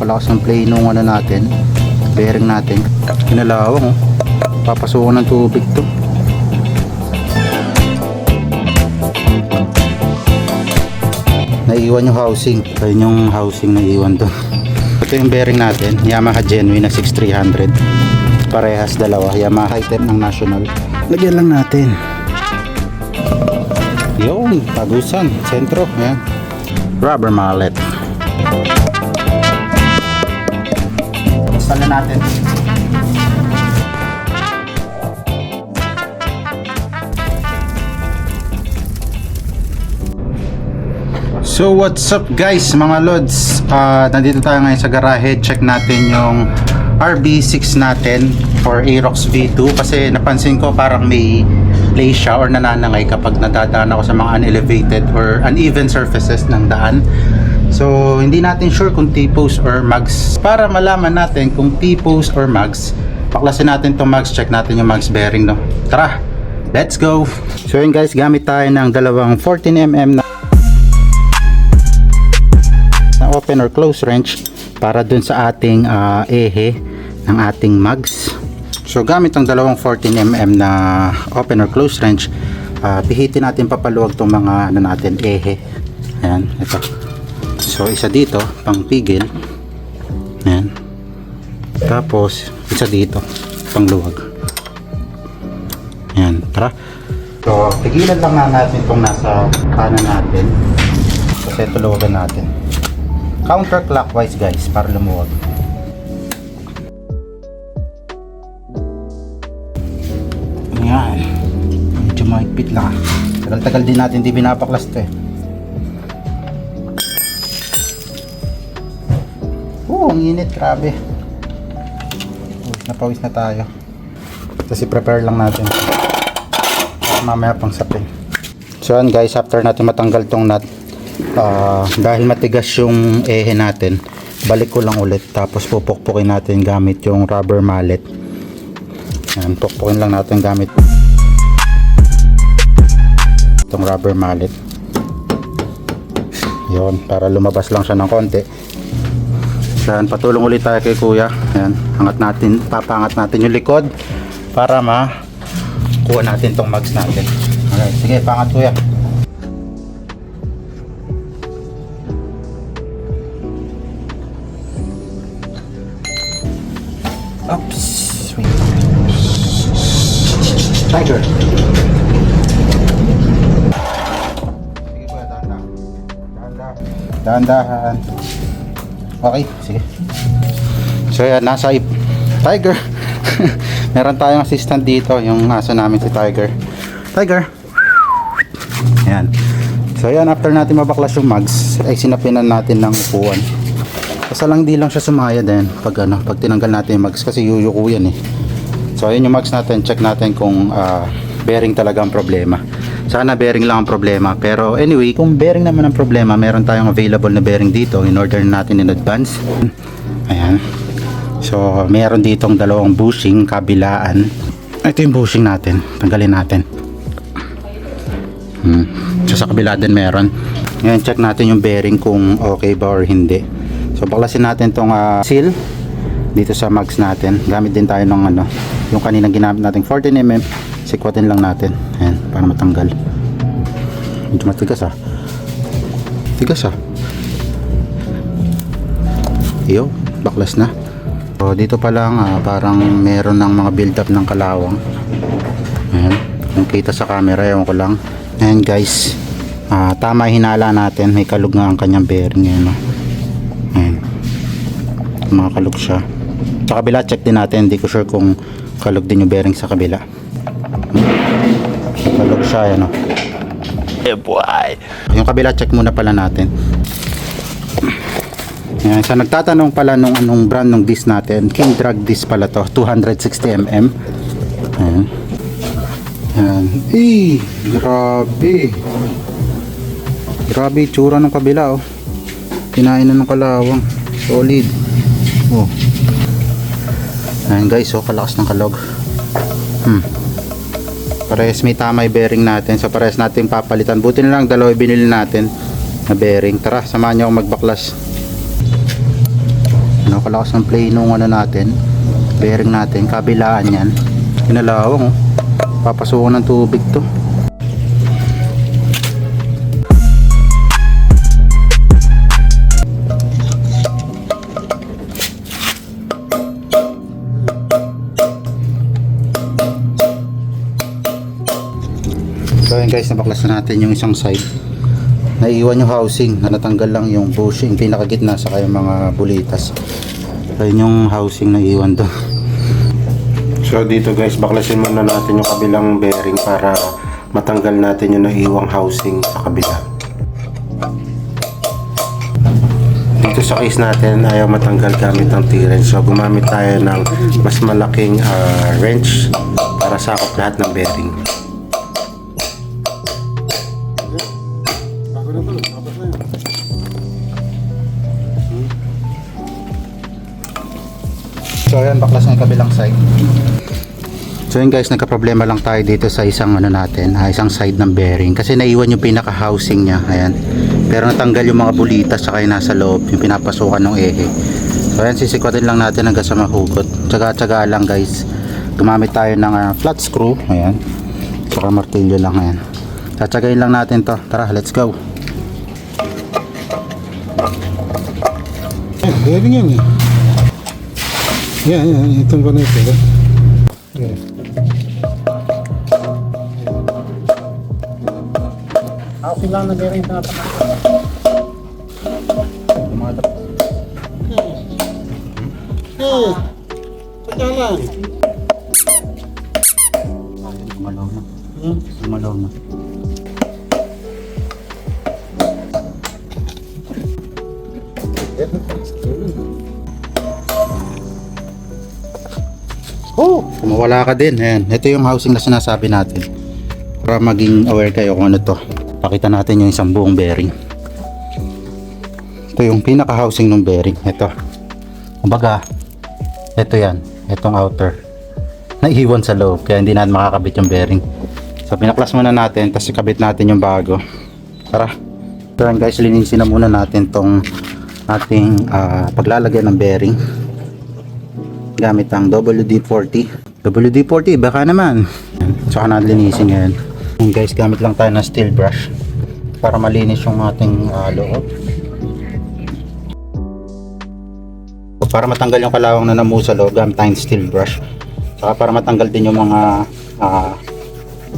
napakalakas ng play nung ano natin, bearing natin. Kinalawang, oh. Papasukan ng tubig to. Naiiwan yung housing. Ayun yung housing na iwan doon. Ito yung bearing natin, Yamaha Genuine na 6300. Parehas dalawa, Yamaha item ng National. Lagyan lang natin. Yun, tagusan, sentro. Ayan. Rubber mallet. Install na natin. So what's up guys, mga lods, nandito tayo ngayon sa garahe. Check natin yung RB6 natin for Aerox V2 kasi napansin ko parang may play siya or nananangay kapag nadadaan ako sa mga unelevated or uneven surfaces ng daan. So hindi natin sure kung T-post or mags. Para malaman natin kung T-post or mags, paklasin natin itong mags, check natin yung mags bearing, no? Tara, let's go! So yun guys, gamit tayo ng dalawang 14mm na open or close wrench para dun sa ating ehe ng ating mags. So gamit ang dalawang 14mm na open or close wrench, pihitin natin papaluwag tong mga ano natin, ehe. Ayan, ito. So isa dito pang pigil. Ayan. Tapos isa dito pang luwag. Ayan, tara. So pigilan lang natin itong nasa kanan natin kasi ito luwagan natin. Counterclockwise guys para lumuwag. Ayan. Medyo mahigpit lang. Tagal-tagal din natin di binapaklas ito eh. Ang init, grabe. Pawis na tayo. Kasi prepare lang natin. Mamaya pang sapin. So yan guys, after natin matanggal tong nut, dahil matigas yung ehe natin, balik ko lang ulit tapos pupukpukin natin gamit yung rubber mallet. Yan, pukpukin lang natin gamit itong rubber mallet. Yun, para lumabas lang siya ng konti. Yan, patulong ulit tayo kay kuya. Yan, papangat natin yung likod para makuha natin tong mags natin. Alright, sige, pangat kuya. Oops, wait. Tiger. Sige po, dahan-dahan. Okay, sige. So yan, nasa Tiger. Meron tayong assistant dito, yung aso namin si Tiger. Tiger. Yan. So yan, after natin mabaklas yung mags, ay sinapinan natin ng upuan. Basta lang di lang siya sumaya din pag tinanggal natin yung mags kasi yuyuko yan eh. So ayun yung mags natin, check natin kung bearing talaga ang problema. Sana bearing lang ang problema, pero anyway, kung bearing naman ang problema, meron tayong available na bearing dito, in order natin in advance. Ayan. So meron ditong dalawang bushing kabilaan. Ito yung bushing natin, tanggalin natin. So sa kabila din meron. Ngayon check natin yung bearing kung okay ba or hindi. So baklasin natin tong seal dito sa mags natin. Gamit din tayo ng yung kaninang ginamit nating 14mm. Sikwatin lang natin. Ayan, para matanggal. Medyo matigas Tigas Iyo, baklas na. So dito pa lang parang meron ng mga build up ng kalawang. Ayan, kung kita sa camera, ewan ko lang. Ayan guys, tama hinala natin. May kalug nga ang kanyang bearing ngayon. Ayan, makakalog siya. Sa kabila check din natin, hindi ko sure kung kalog din yung bearing sa kabila. Kalog siya, yan boy. Yung kabila check muna pala natin. Ayan, sa nagtatanong pala nung anong brand ng disc natin, King Drag disc pala to, 260mm. Ayan. Ayan. Grabe. Grabe itsura ng kabila oh. Kinain na ng kalawang. Solid. Oh. Ayan guys, oh, kalakas ng kalog. Parehas may tama yung bearing natin. So parehas natin papalitan. Buti na lang dalawa binili natin na bearing. Tara, samahan niyo ako magbaklas. napakalakas ng play nung ano natin, bearing natin, kabilaan yan. Kinalawang oh. Papasukan ng tubig to. So yun guys, nabaklas na natin yung isang side. Naiiwan yung housing, na natanggal lang yung bushing, pinakagitna sa yung mga bulitas. So yun yung housing na iiwan doon. So dito guys, baklasin muna natin yung kabilang bearing para matanggal natin yung naiiwang housing sa kabila. Dito sa case natin, ayaw matanggal gamit ng T-wrench. So gumamit tayo ng mas malaking wrench para sakop lahat ng bearing. So ayan, baklas ng kabilang side. So yun guys, nagka-problema lang tayo dito sa isang ano natin, isang side ng bearing kasi naiwan yung pinaka housing niya. Ayan. Pero natanggal yung mga bulitas saka yung nasa loob, yung pinapasukan ng ehe. So ayan, sisikwatin lang natin hanggang sa mahugot. Tsaga-tsaga lang guys. Gumamit tayo ng flat screw. Ayan. Saka martilyo lang. Ayan. Tsatsagain lang natin to. Tara, let's go. Bearing yan eh. Yan, itong ganito. Yeah. Housing lang na bearing na Pagkalan. Gumalaw na. Gumalaw na. Oh, kumawala ka din. Ayan. Ito yung housing na sinasabi natin. Para maging aware kayo kung ano to. Pakita natin yung isang buong bearing. Ito yung pinaka-housing ng bearing. Ito. Kumbaga, ito yan. Itong outer. Naiiwan sa loob. Kaya hindi natin makakabit yung bearing. So, pinaklas muna natin. Tapos ikabit natin yung bago. Tara. So, yan guys, linisin na muna natin tong ating paglalagay ng bearing. Gamit ang WD-40. WD-40, baka naman. Saka natin linisin ngayon. And guys, gamit lang tayo ng steel brush para malinis yung ating loob. So, para matanggal yung kalawang na namu sa loob, gamit tayong steel brush. Saka para matanggal din yung mga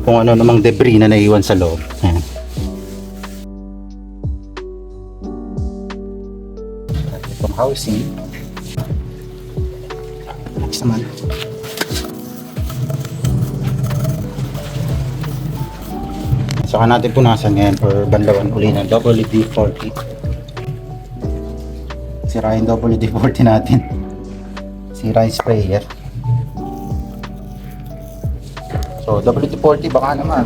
kung ano namang debris na naiwan sa loob. Ayan. Itong housing. Naman. Saka natin punasan ngayon or banlawan uli ng WD-40. Sira yung WD-40 natin. Sira yung sprayer. So WD-40 baka naman.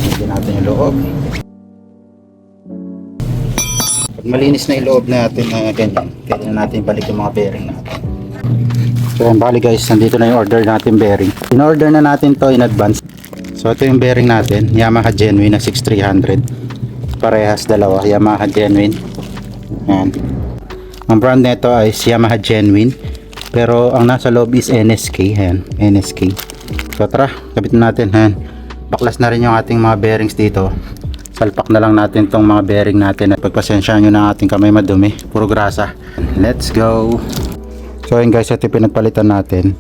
Sige natin yung loob. Malinis na yung loob natin na ganyan. Kaya na natin balik yung mga bearing natin. So yan, bali guys, nandito na yung order natin bearing. In-order na natin to in advance. So ito yung bearing natin, Yamaha Genuine na 6300. Parehas dalawa, Yamaha Genuine. Yan. Ang brand nito ay Yamaha Genuine. Pero ang nasa loob is NSK. Yan, NSK. So tara, kabit na natin. Yan. Baklas na rin yung ating mga bearings dito. Salpak na lang natin tong mga bearing natin at pagpasensyahan nyo na ating kamay madumi, puro grasa. Let's go. So yun guys, ito pinagpalitan natin.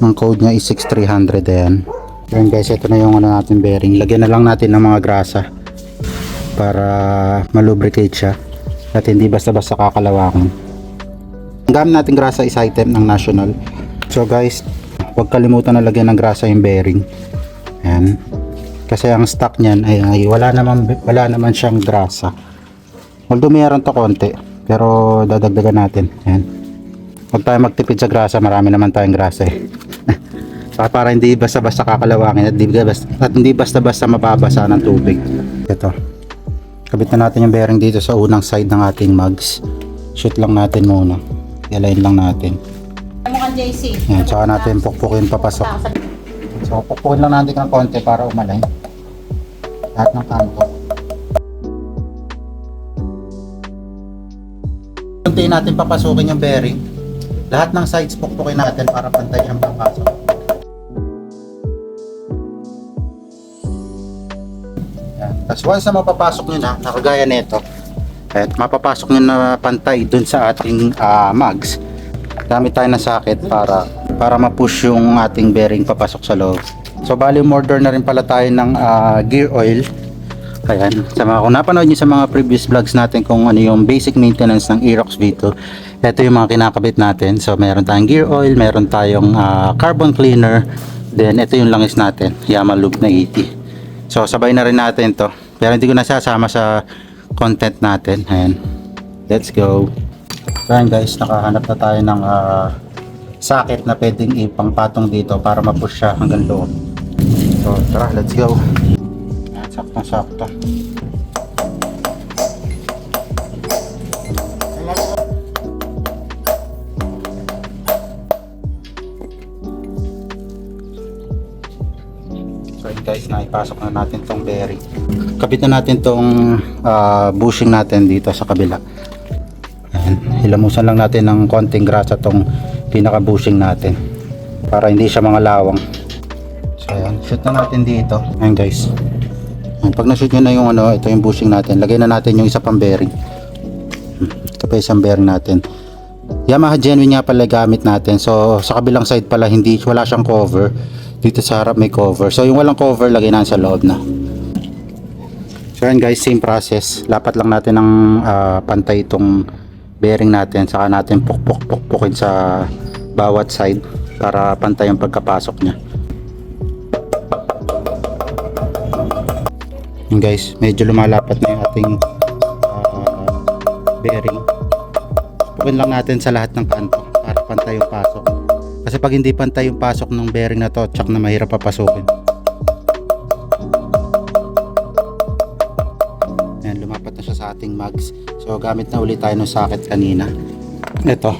Ang code nya is 6300. Ayan. Yun guys, ito na yung ano natin bearing. Lagyan na lang natin ng mga grasa para malubricate siya at hindi basta-basta kakalawakan. Ang gamit natin grasa is item ng National. So guys, huwag kalimutan na lagyan ng grasa yung bearing. Ayan. Kasi ang stock niyan ay wala naman siyang grasa. Although mayroon to konti, pero dadagdagan natin. Ayan. Huwag tayo magtipid sa grasa, marami naman tayong grasa eh. Para hindi basta-basta kakalawangin at hindi basta-basta mababasa ng tubig. Ito. Kabit na natin yung bearing dito sa unang side ng ating mugs. Shoot lang natin muna. I-align lang natin. Ayan, saka natin pukpukin papasok. So, pukpukin lang natin ng konti para umalign. Lahat ng kanto. hindi natin papasukin yung bearing. Lahat ng sides pukpukin natin para pantay siyang papasok. Yan. Tapos once na mapapasok nyo na, nakagaya nito, at mapapasok nyo na pantay dun sa ating mags, gamit tayo ng socket para ma-push yung ating bearing papasok sa loob. So bali order na rin pala tayo ng gear oil. Ayan, kung napanood nyo sa mga previous vlogs natin kung ano yung basic maintenance ng Aerox V2, ito yung mga kinakabit natin. So meron tayong gear oil, meron tayong carbon cleaner, then ito yung langis natin, Yamalube na 80. So sabay na rin natin to, pero hindi ko nasasama sa content natin. Ayan, let's go. Ayan guys, nakahanap na tayo ng socket na pwedeng ipangpatong dito para ma-push siya hanggang loob. So tara, let's go. Saktong-sakto. So yun guys, naipasok na natin tong bearing. Kabit na natin tong bushing natin dito sa kabila. Ayan, hilamusan lang natin ng konting grasa tong pinaka bushing natin para hindi siya mga lawang. So ayan, shoot na natin dito. Ayan guys, pag na-shoot nyo na yung ito yung bushing natin, lagay na natin yung isa pang bearing. Ito pa isang bearing natin. Yamaha Genuine nga pala gamit natin. So sa kabilang side pala wala siyang cover. Dito sa harap may cover. So yung walang cover, lagay na sa loob na. So yan guys, same process. Lapat lang natin ng pantay itong bearing natin. Saka natin pukpukin sa bawat side para pantay yung pagkapasok niya. Yung guys, medyo lumalapat na yung ating bearing. Pukin lang natin sa lahat ng kanto para pantay yung pasok. Kasi pag hindi pantay yung pasok ng bearing na to, tsak na mahirap papasukin. Ayan, lumapat na siya sa ating mags. So gamit na ulit tayo ng socket kanina. Ito,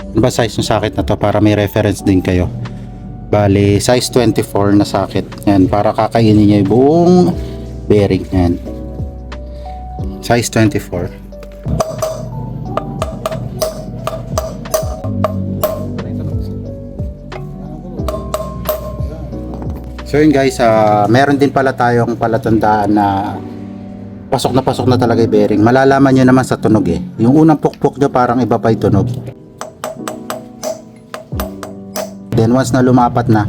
ano ba size ng socket na to para may reference din kayo? Bali, size 24 na socket. Yan, para kakainin niya yung buong bearing. Yan, size 24. So yun guys, meron din pala tayong palatandaan na pasok na talaga yung bearing. Malalaman nyo naman sa tunog eh. Yung unang pukpok nyo parang iba pa yung tunog. Then once na lumapat na,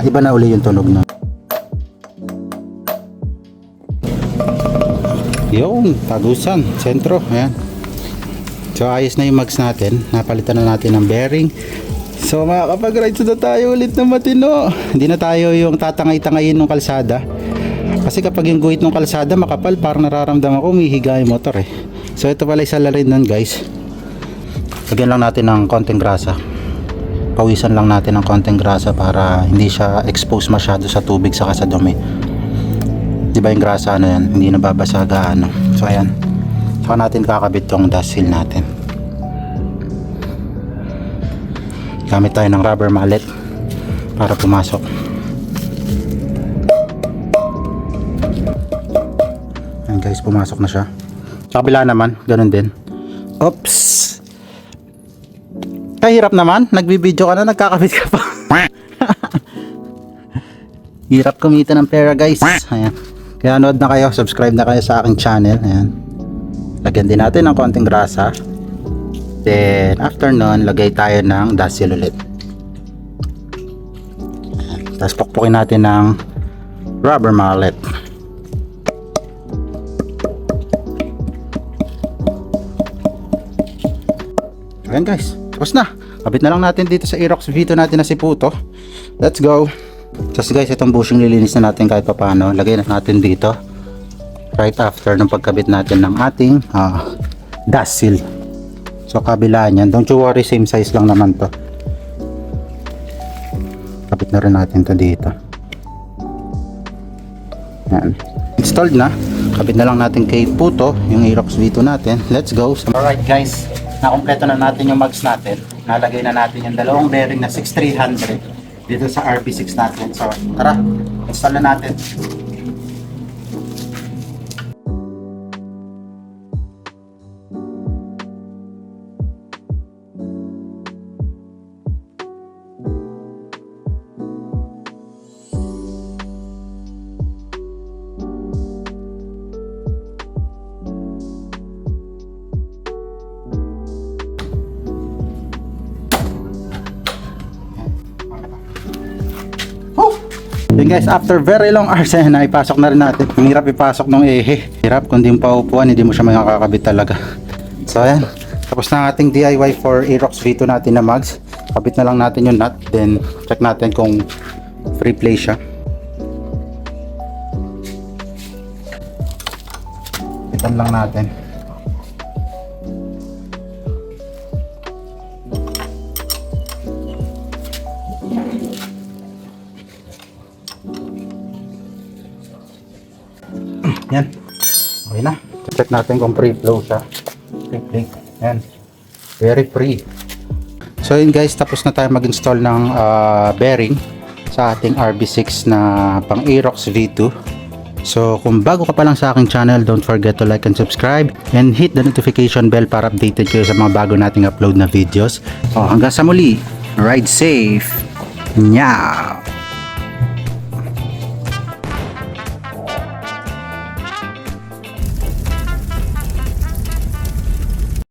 iba na uli yung tunog na. Yung tagusan, sentro, ayan. So ayos na yung mags natin. Napalitan na natin ng bearing. So makakapag-ride na tayo ulit na matino. Hindi na tayo yung tatangay-tangayin ng kalsada. Kasi kapag yung guhit ng kalsada makapal, parang nararamdaman ko umihiga yung motor eh. So ito pala isa rin nun guys. Lagyan lang natin ng konting grasa. Pawisan lang natin ng konting grasa para hindi siya expose masyado sa tubig saka sa dumi. Diba yung grasa yan, hindi nababasa gaano. So ayan, saka natin kakabit yung dust seal natin. Gamit tayo ng rubber mallet para pumasok. Ayan guys, pumasok na siya. Sa kabila naman, ganun din. Oops! Hirap naman, nagbibideo ka na, nagkakabit ka pa. Hirap kumita ng pera guys. Ayan. Kaya nood na kayo, subscribe na kayo sa aking channel. Ayan. Lagyan din natin ng konting grasa. Then after nun, lagay tayo ng dust seal ulit. Ayan. Tapos pukpukin natin ng rubber mallet. Ayan guys, tapos na. Kabit na lang natin dito sa Aerox V2 natin na si Puto. Let's go. Tapos guys, itong bushing lilinis na natin kahit paano. Lagay na natin dito right after ng pagkabit natin ng ating dust seal. So kabila niyan, don't you worry, same size lang naman to. Kabit na rin natin to dito. Yan, installed na. Kabit na lang natin kay Puto yung Aerox V2 natin. Let's go. Alright guys, nakompleto na natin yung mags natin. Nalagay na natin yung dalawang bearing na 6300 dito sa RB6 natin. So tara, install na natin. Yun guys, after very long hours na ipasok na rin natin. Ang hirap ipasok ng ehe. Hirap, kundi yung paupuan, hindi mo siya makakabit talaga. So ayan, tapos na ang ating DIY for Aerox V2 natin na mags. Kabit na lang natin yung nut, then check natin kung free play siya. Bitan lang natin. Yan. Okay na. Check natin kung free flow siya. Free play. Yan. Very free. So yun guys, tapos na tayo mag-install ng bearing sa ating RB6 na pang Aerox V2. So kung bago ka pa lang sa aking channel, don't forget to like and subscribe and hit the notification bell para updated kayo sa mga bago nating upload na videos. So hanggang sa muli, ride safe. Nyaw!